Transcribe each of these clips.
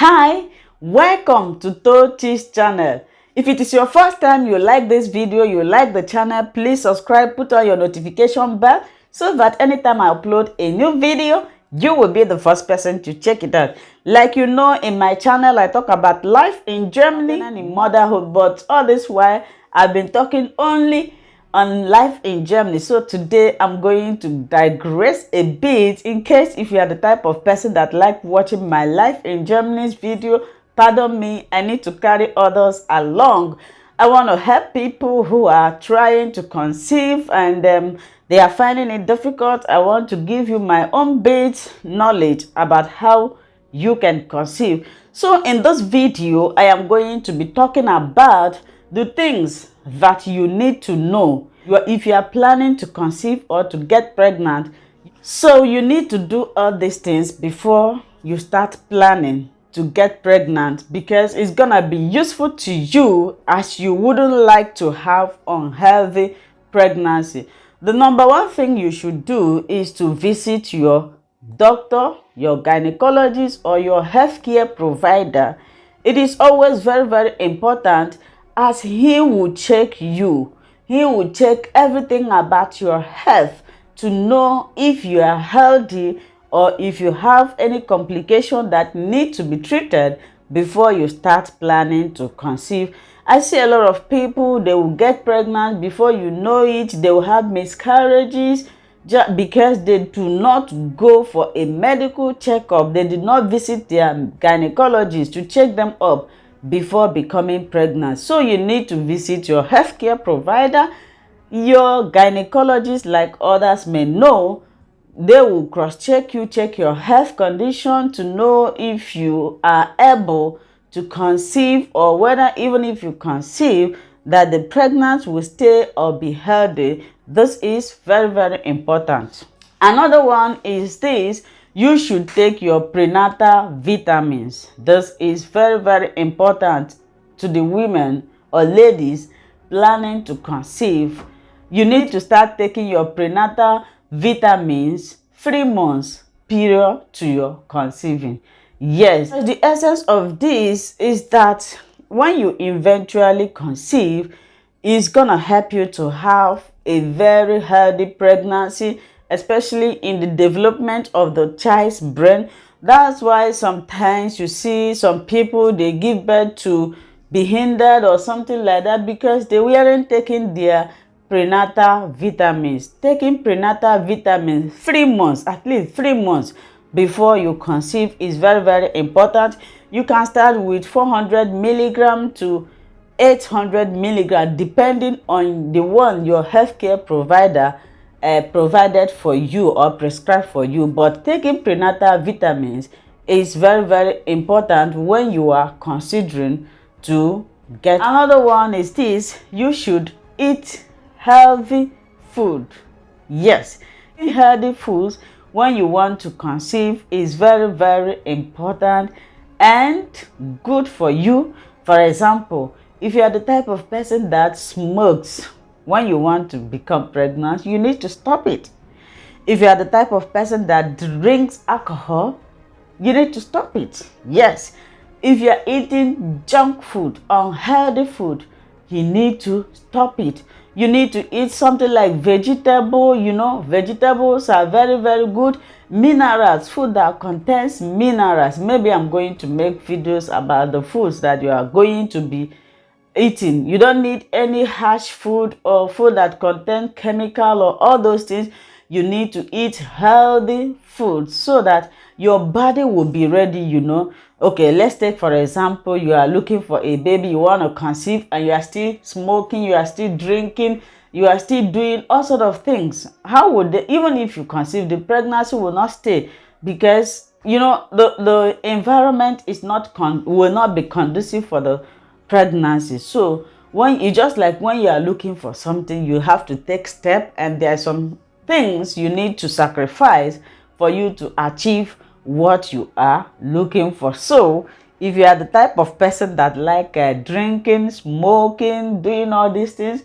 Hi, welcome to Tochi's channel. If it is your first time you like this video, you like the channel, please subscribe, put on your notification bell so that anytime I upload a new video, you will be the first person to check it out. Like you know, in my channel, I talk about life in Germany and in motherhood, but all this while, I've been talking only on life in Germany. So today I'm going to digress a bit in case if you are the type of person that like watching my life in Germany's video. Pardon me, I need to carry others along. I want to help people who are trying to conceive and they are finding it difficult. I want to give you my own base knowledge about how you can conceive. So in this video, I am going to be talking about the things that you need to know if you are planning to conceive or to get pregnant. So you need to do all these things before you start planning to get pregnant, because it's gonna be useful to you, as you wouldn't like to have unhealthy pregnancy. The number one thing you should do is to visit your doctor, your gynecologist, or your healthcare provider. It is always very important, as he will check you. He will check everything about your health to know if you are healthy or if you have any complication that need to be treated before you start planning to conceive. I see a lot of people, they will get pregnant, before you know it, they will have miscarriages just because they do not go for a medical checkup. They did not visit their gynecologist to check them up before becoming pregnant. So you need to visit your healthcare provider, your gynecologist. Like others may know, they will cross-check you, check your health condition to know if you are able to conceive, or whether even if you conceive, that the pregnancy will stay or be healthy. This is very important. Another one is this: you should take your prenatal vitamins. This is very important to the women or ladies planning to conceive. You need to start taking your prenatal vitamins 3 months period to your conceiving. Yes, the essence of this is that when you eventually conceive, it's gonna help you to have a very healthy pregnancy, especially in the development of the child's brain. That's why sometimes you see some people, they give birth to be hindered or something like that, because they weren't taking their prenatal vitamins. Taking prenatal vitamins 3 months, at least 3 months before you conceive, is very important. You can start with 400 milligram to 800 milligram, depending on the one your healthcare provider provided for you or prescribed for you. But taking prenatal vitamins is very important when you are considering to get. Another one is this: you should eat healthy food. Yes, eating healthy foods when you want to conceive is very important and good for you. For example, if you are the type of person that smokes, when you want to become pregnant, you need to stop it. If you are the type of person that drinks alcohol, you need to stop it. Yes, if you are eating junk food, unhealthy food, you need to stop it. You need to eat something like vegetable. You know, vegetables are very good. Minerals, food that contains minerals. Maybe I'm going to make videos about the foods that you are going to be eating. You don't need any harsh food or food that contains chemical or all those things. You need to eat healthy food so that your body will be ready, you know. Okay, let's take for example, you are looking for a baby, you want to conceive, and you are still smoking, you are still drinking, you are still doing all sort of things. How would they, even if you conceive, the pregnancy will not stay, because you know the environment is will not be conducive for the pregnancy. So when you, just like when you are looking for something, you have to take steps, and there are some things you need to sacrifice for you to achieve what you are looking for. So if you are the type of person that like drinking, smoking, doing all these things,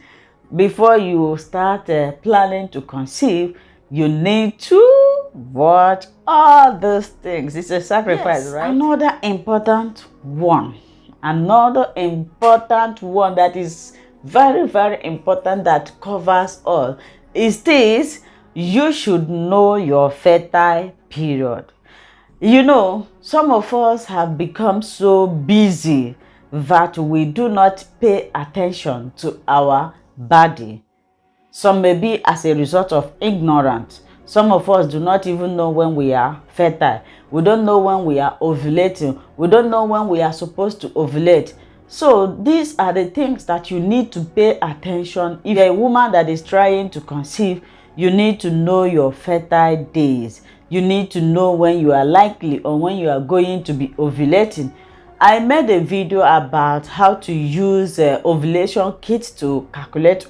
before you start planning to conceive, you need to watch all those things. It's a sacrifice, Yes. right? Another important one that is very, very important, that covers all, is this: you should know your fertile period. You know, some of us have become so busy that we do not pay attention to our body. Some may be as a result of ignorance. Some of us do not even know when we are fertile. We don't know when we are ovulating. We don't know when we are supposed to ovulate. So these are the things that you need to pay attention. If you're a woman that is trying to conceive, you need to know your fertile days. You need to know when you are likely or when you are going to be ovulating. I made a video about how to use ovulation kits to calculate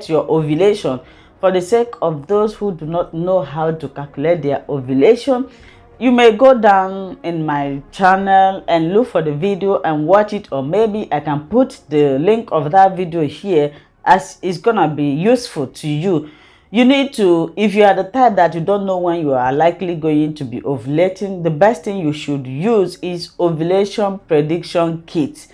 your ovulation. For the sake of those who do not know how to calculate their ovulation, you may go down in my channel and look for the video and watch it, or maybe I can put the link of that video here, as it's gonna be useful to you. You need to, if you are the type that you don't know when you are likely going to be ovulating, the best thing you should use is ovulation prediction kit,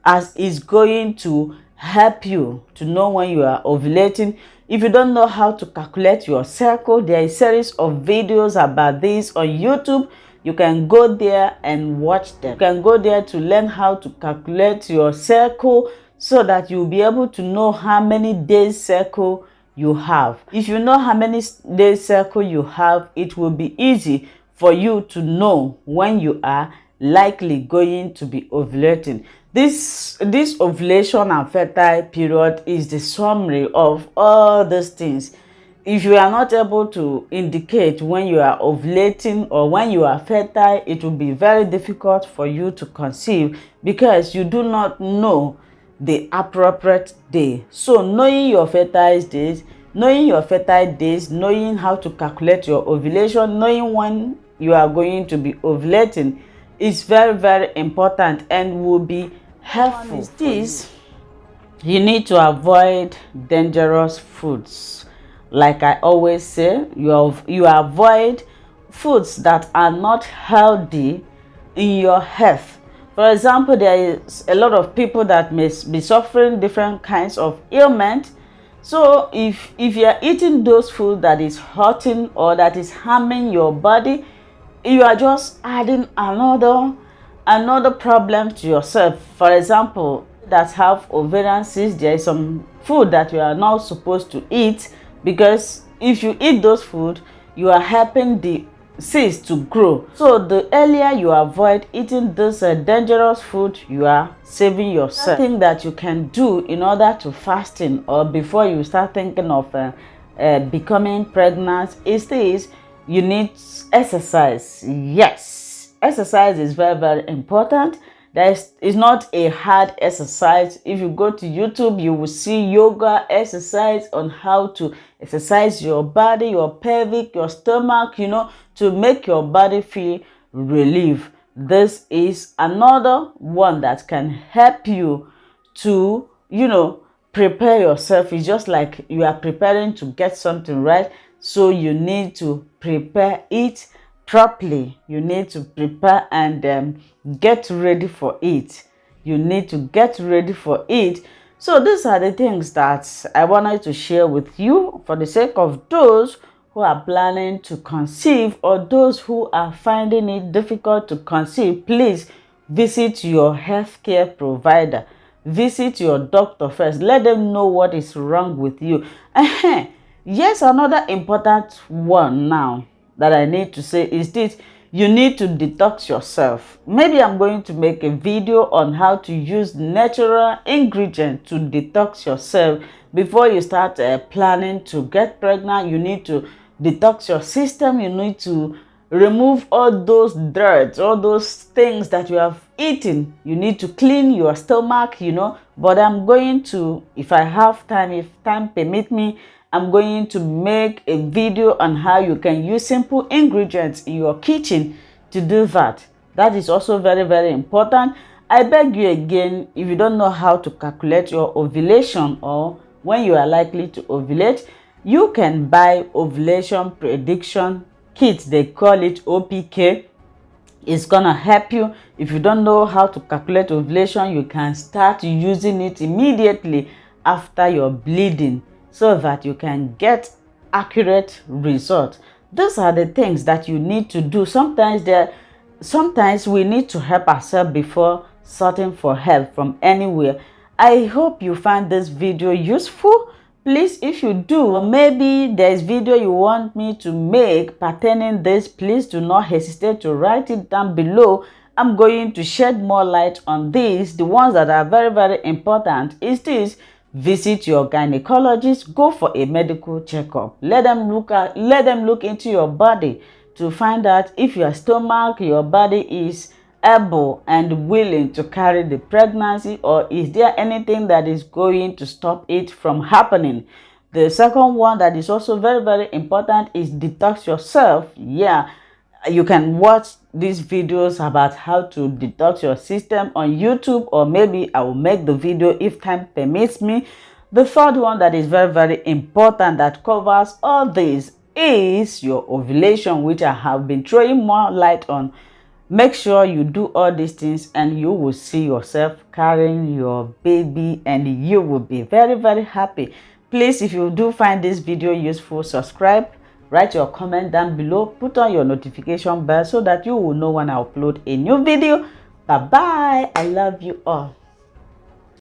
as it's going to help you to know when you are ovulating. If you don't know how to calculate your cycle, there is a series of videos about this on YouTube. You can go there and watch them. You can go there to learn how to calculate your cycle, so that you'll be able to know how many days cycle you have. If you know how many days cycle you have, it will be easy for you to know when you are likely going to be ovulating. This ovulation and fertile period is the summary of all these things. If you are not able to indicate when you are ovulating or when you are fertile, it will be very difficult for you to conceive, because you do not know the appropriate day. So knowing your fertile days, knowing how to calculate your ovulation, knowing when you are going to be ovulating is very, very important and will be helpful. This, you need to avoid dangerous foods. Like I always say, you avoid foods that are not healthy in your health. For example, there is a lot of people that may be suffering different kinds of ailment. So if you are eating those food that is hurting or that is harming your body, you are just adding another problem to yourself. For example, that have ovarian cysts, there is some food that you are not supposed to eat, because if you eat those food, you are helping the cysts to grow. So the earlier you avoid eating this dangerous food, you are saving yourself. Something that you can do in order to fasting, or before you start thinking of becoming pregnant, is this: you need exercise. Yes, exercise is very, very important. It's not a hard exercise. If you go to YouTube, you will see yoga exercise on how to exercise your body, your pelvic, your stomach, to make your body feel relief. This is another one that can help you to, prepare yourself. It's just like you are preparing to get something, right? So you need to prepare it properly. You need to prepare and get ready for it. You need to get ready for it. So these are the things that I wanted to share with you, for the sake of those who are planning to conceive or those who are finding it difficult to conceive. Please visit your healthcare provider. Visit your doctor first. Let them know what is wrong with you. Yes, another important one now that I need to say is this: you need to detox yourself. Maybe I'm going to make a video on how to use natural ingredients to detox yourself. Before you start planning to get pregnant, you need to detox your system. You need to remove all those dirt, all those things that you have eaten. You need to clean your stomach, But I'm going to, if I have time, if time permit me, I'm going to make a video on how you can use simple ingredients in your kitchen to do that. That is also very, very important. I beg you again, if you don't know how to calculate your ovulation or when you are likely to ovulate, You can buy ovulation prediction kit, they call it OPK. It's gonna help you. If you don't know how to calculate ovulation, you can start using it immediately after your bleeding so that you can get accurate results. Those are the things that you need to do. Sometimes we need to help ourselves before searching for help from anywhere. I hope you find this video useful. Please, if you do, maybe there's video you want me to make pertaining this, please do not hesitate to write it down below. I'm going to shed more light on this. The ones that are very, very important is this: visit your gynecologist, go for a medical checkup. Let them look into your body to find out if your stomach, your body is able and willing to carry the pregnancy, or is there anything that is going to stop it from happening. The second one that is also very, very important is detox yourself. Yeah, you can watch these videos about how to detox your system on YouTube, or maybe I will make the video if time permits me. The third one that is very, very important that covers all this is your ovulation, which I have been throwing more light on. Make sure you do all these things and you will see yourself carrying your baby and you will be very, very happy. Please, if you do find this video useful, subscribe, write your comment down below, put on your notification bell so that you will know when I upload a new video. Bye bye. I love you all.